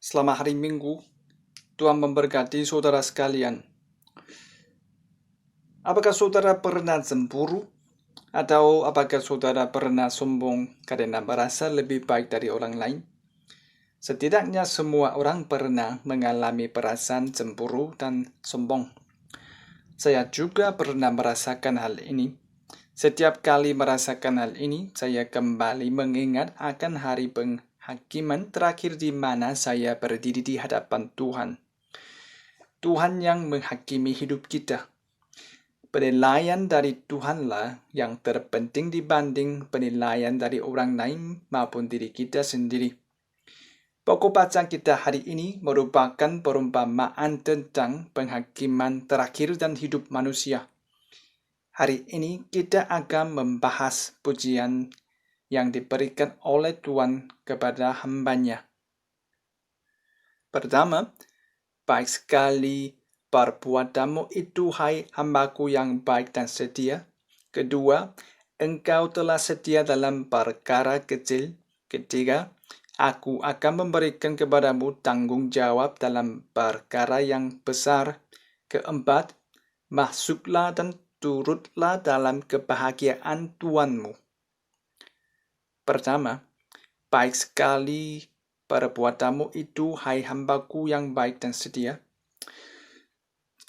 Selamat hari Minggu. Tuhan memberkati saudara sekalian. Apakah saudara pernah cemburu? Atau apakah saudara pernah sombong karena merasa lebih baik dari orang lain? Setidaknya semua orang pernah mengalami perasaan cemburu dan sombong. Saya juga pernah merasakan hal ini. Setiap kali merasakan hal ini, saya kembali mengingat akan hari penghakiman terakhir di mana saya berdiri di hadapan Tuhan. Tuhan yang menghakimi hidup kita. Penilaian dari Tuhanlah yang terpenting dibanding penilaian dari orang lain maupun diri kita sendiri. Pokok bacaan kita hari ini merupakan perumpamaan tentang penghakiman terakhir dan hidup manusia. Hari ini kita akan membahas pujian yang diberikan oleh Tuhan kepada hamba-Nya. Pertama, baik sekali perbuatanmu itu, hai hambaku yang baik dan setia. Kedua, engkau telah setia dalam perkara kecil. Ketiga, aku akan memberikan kepadamu tanggung jawab dalam perkara yang besar. Keempat, masuklah dan turutlah dalam kebahagiaan Tuhanmu. Pertama, baik sekali perbuatanmu itu, hai hambaku yang baik dan setia.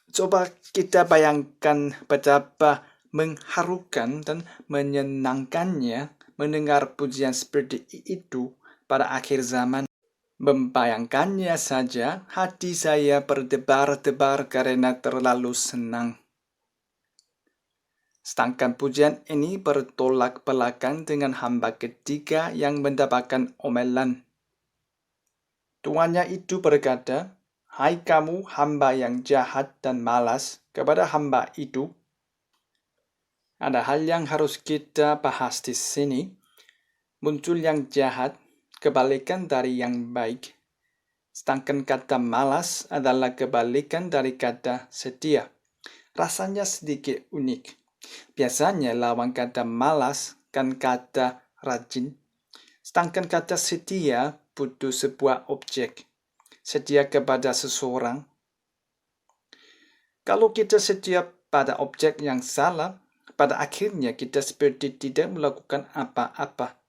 Coba kita bayangkan betapa mengharukan dan menyenangkannya mendengar pujian seperti itu pada akhir zaman. Membayangkannya saja, hati saya berdebar-debar karena terlalu senang. Sedangkan pujian ini bertolak belakang dengan hamba ketiga yang mendapatkan omelan. Tuannya itu berkata, "Hai kamu hamba yang jahat dan malas," kepada hamba itu. Ada hal yang harus kita bahas di sini. Muncul yang jahat, kebalikan dari yang baik. Sedangkan kata malas adalah kebalikan dari kata setia. Rasanya sedikit unik. Biasanya lawan kata malas kan kata rajin. Sedangkan kata setia butuh sebuah objek. Setia kepada seseorang. Kalau kita setia pada objek yang salah, pada akhirnya kita seperti tidak melakukan apa-apa.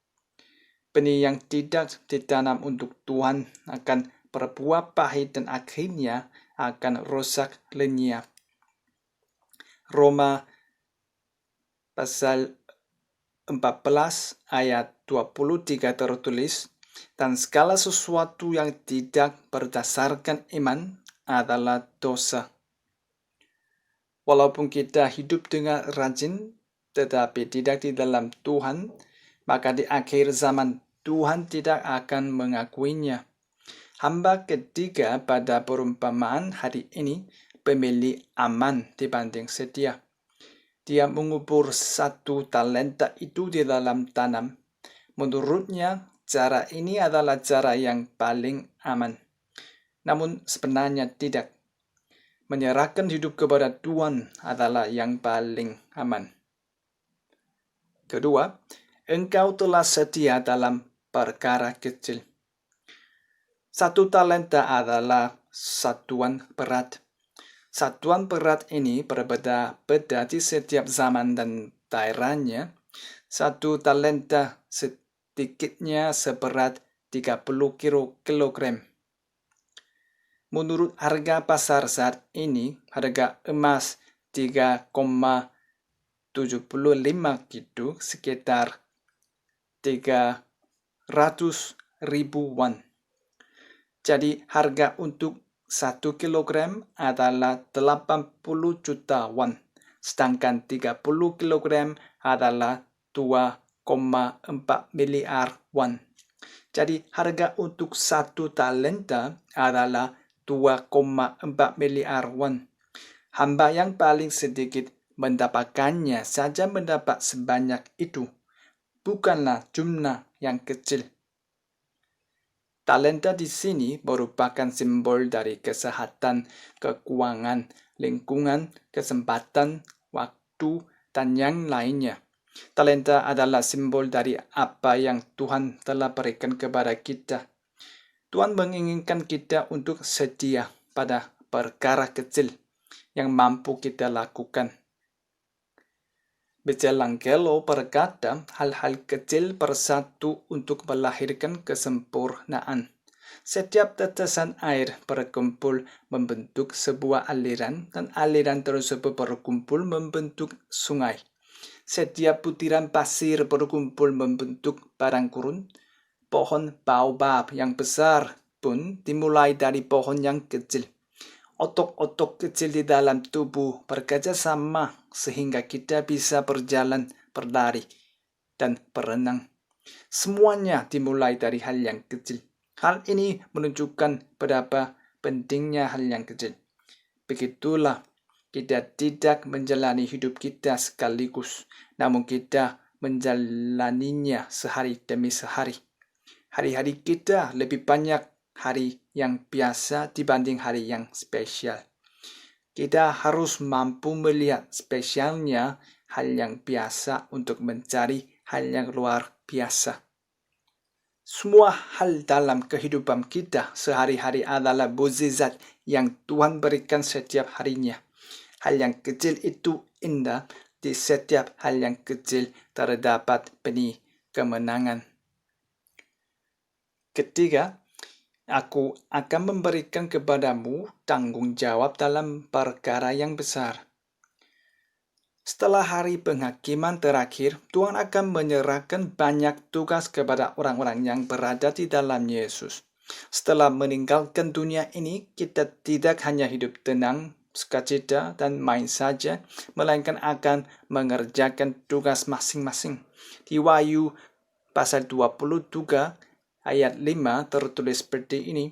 Benih yang tidak ditanam untuk Tuhan akan berbuah pahit dan akhirnya akan rusak lenyap. Roma pasal 14 ayat 23 tertulis, "Dan segala sesuatu yang tidak berdasarkan iman adalah dosa." Walaupun kita hidup dengan rajin, tetapi tidak di dalam Tuhan, maka di akhir zaman Tuhan tidak akan mengakuinya. Hamba ketiga pada perumpamaan hari ini pemilih aman dibanding setia. Dia mengubur 1 talenta itu di dalam tanam. Menurutnya, cara ini adalah cara yang paling aman. Namun sebenarnya tidak. Menyerahkan hidup kepada Tuhan adalah yang paling aman. Kedua, engkau telah setia dalam perkara kecil. 1 talenta adalah satuan berat. Satuan berat ini berbeda-beda di setiap zaman dan daerahnya. 1 talenta sedikitnya seberat 30 kilogram. Menurut harga pasar saat ini, harga emas 3,75 gitu, sekitar 300 ribu won. Jadi harga untuk 1 kilogram adalah 80 juta won. Sedangkan 30 kilogram adalah 2,4 miliar won. Jadi harga untuk 1 talenta adalah 2,4 miliar won. Hamba yang paling sedikit mendapatkannya saja mendapat sebanyak itu. Bukanlah jumlah yang kecil. Talenta di sini merupakan simbol dari kesehatan, keuangan, lingkungan, kesempatan, waktu, dan yang lainnya. Talenta adalah simbol dari apa yang Tuhan telah berikan kepada kita. Tuhan menginginkan kita untuk setia pada perkara kecil yang mampu kita lakukan. Michelangelo berkata, hal-hal kecil bersatu untuk melahirkan kesempurnaan. Setiap tetesan air berkumpul membentuk sebuah aliran, dan aliran tersebut berkumpul membentuk sungai. Setiap butiran pasir berkumpul membentuk padang gurun. Pohon baobab yang besar pun dimulai dari pohon yang kecil. Otot-otot kecil di dalam tubuh bekerja sama sehingga kita bisa berjalan, berlari, dan berenang. Semuanya dimulai dari hal yang kecil. Hal ini menunjukkan betapa pentingnya hal yang kecil. Begitulah kita tidak menjalani hidup kita sekaligus, namun kita menjalaninya sehari demi sehari. Hari-hari kita lebih banyak hari yang biasa dibanding hari yang spesial. Kita harus mampu melihat spesialnya hal yang biasa untuk mencari hal yang luar biasa. Semua hal dalam kehidupan kita sehari-hari adalah mukjizat yang Tuhan berikan setiap harinya. Hal yang kecil itu indah, di setiap hal yang kecil terdapat benih kemenangan. Ketiga, aku akan memberikan kepadamu tanggung jawab dalam perkara yang besar. Setelah hari penghakiman terakhir, Tuhan akan menyerahkan banyak tugas kepada orang-orang yang berada di dalam Yesus. Setelah meninggalkan dunia ini, kita tidak hanya hidup tenang, sukacita, dan main saja, melainkan akan mengerjakan tugas masing-masing. Di Wahyu pasal 23 ayat 5 tertulis seperti ini,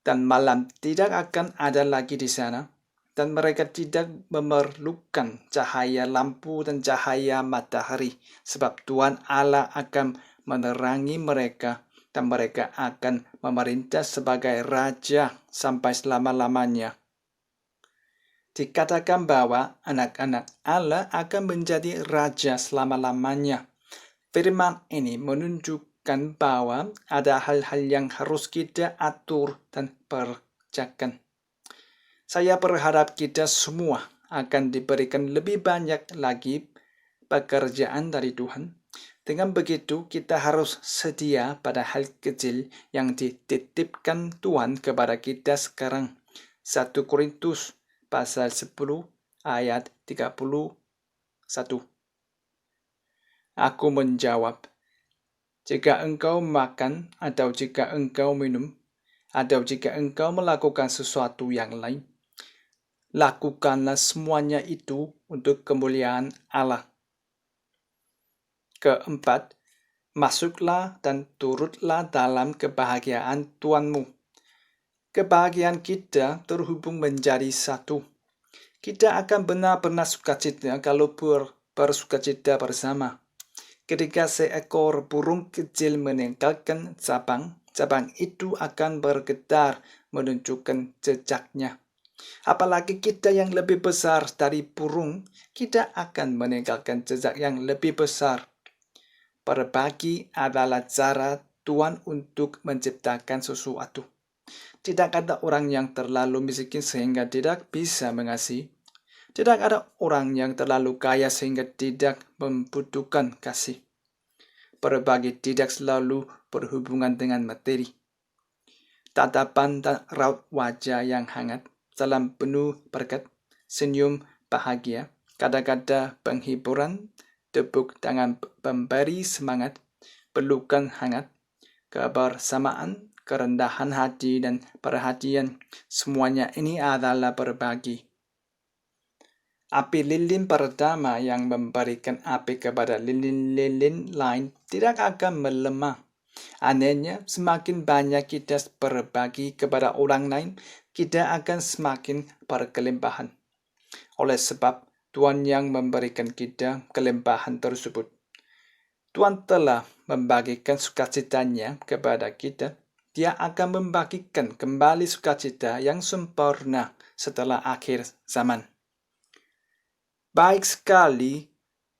dan malam tidak akan ada lagi di sana, dan mereka tidak memerlukan cahaya lampu dan cahaya matahari, sebab Tuhan Allah akan menerangi mereka, dan mereka akan memerintah sebagai raja sampai selama-lamanya. Dikatakan bahwa anak-anak Allah akan menjadi raja selama-lamanya. Firman ini menunjukkan bahwa ada hal-hal yang harus kita atur dan kerjakan. Saya berharap kita semua akan diberikan lebih banyak lagi pekerjaan dari Tuhan. Dengan begitu, kita harus sedia pada hal kecil yang dititipkan Tuhan kepada kita sekarang. 1 Korintus pasal 10 ayat 31. Aku menjawab, jika engkau makan atau jika engkau minum, atau jika engkau melakukan sesuatu yang lain, lakukanlah semuanya itu untuk kemuliaan Allah. Keempat, masuklah dan turutlah dalam kebahagiaan Tuhanmu. Kebahagiaan kita terhubung menjadi satu. Kita akan benar-benar sukacita kalau bersukacita bersama. Ketika seekor burung kecil meninggalkan cabang, cabang itu akan bergetar menunjukkan jejaknya. Apalagi kita yang lebih besar dari burung, kita akan meninggalkan jejak yang lebih besar. Berbagi adalah cara Tuhan untuk menciptakan sesuatu. Tidak ada orang yang terlalu miskin sehingga tidak bisa mengasihi. Tidak ada orang yang terlalu kaya sehingga tidak membutuhkan kasih. Berbagi tidak selalu berhubungan dengan materi. Tatapan dan raut wajah yang hangat, salam penuh berkat, senyum bahagia, kata-kata penghiburan, tepuk tangan pemberi semangat, pelukan hangat, kebersamaan, kerendahan hati dan perhatian, semuanya ini adalah berbagi. Api lilin pertama yang memberikan api kepada lilin-lilin lain tidak akan melemah. Anehnya, semakin banyak kita berbagi kepada orang lain, kita akan semakin berkelimpahan. Oleh sebab, Tuhan yang memberikan kita kelimpahan tersebut. Tuhan telah membagikan sukacitanya kepada kita. Dia akan membagikan kembali sukacita yang sempurna setelah akhir zaman. Baik sekali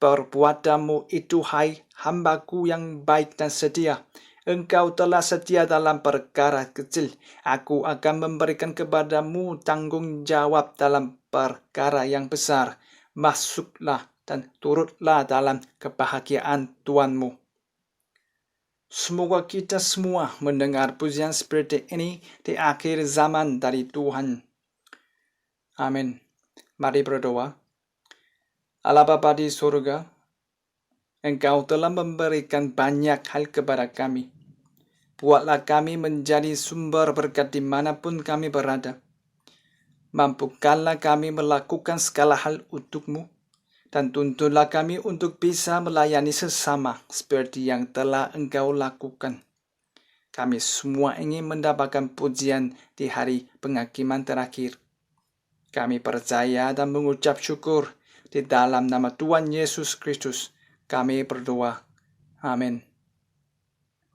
perbuatanmu itu, hai hambaku yang baik dan setia. Engkau telah setia dalam perkara kecil. Aku akan memberikan kepadamu tanggung jawab dalam perkara yang besar. Masuklah dan turutlah dalam kebahagiaan Tuhanmu. Semoga kita semua mendengar pujian seperti ini di akhir zaman dari Tuhan. Amin. Mari berdoa. Allah Bapa di surga, Engkau telah memberikan banyak hal kepada kami. Buatlah kami menjadi sumber berkat dimanapun kami berada. Mampukanlah kami melakukan segala hal untuk-Mu, dan tuntunlah kami untuk bisa melayani sesama seperti yang telah Engkau lakukan. Kami semua ingin mendapatkan pujian di hari penghakiman terakhir. Kami percaya dan mengucap syukur di dalam nama Tuhan Yesus Kristus. Kami berdoa. Amin.